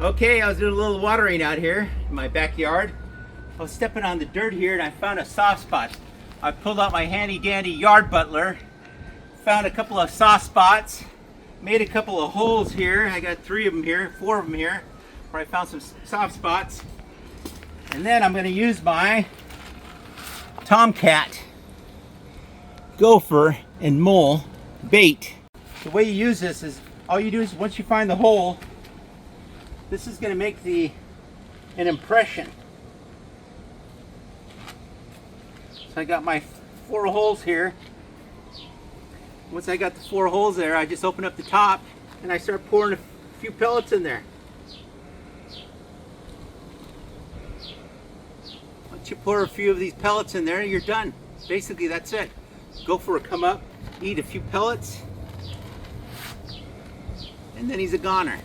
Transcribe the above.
Okay, I was doing a little watering out here in my backyard. I was stepping on the dirt here and I found a soft spot. I pulled out my handy dandy yard butler, found a couple of soft spots, made a couple of holes here. I got 3 of them here, 4 of them here, where I found some soft spots. And then I'm going to use my Tomcat, Gopher, and Mole bait. The way you use this is, all you do is once you find the hole, this is going to make an impression. So I got my 4 holes here. Once I got the 4 holes there, I just open up the top and I start pouring a few pellets in there. Once you pour a few of these pellets in there, you're done. Basically, that's it. Gopher will come up, eat a few pellets, and then he's a goner.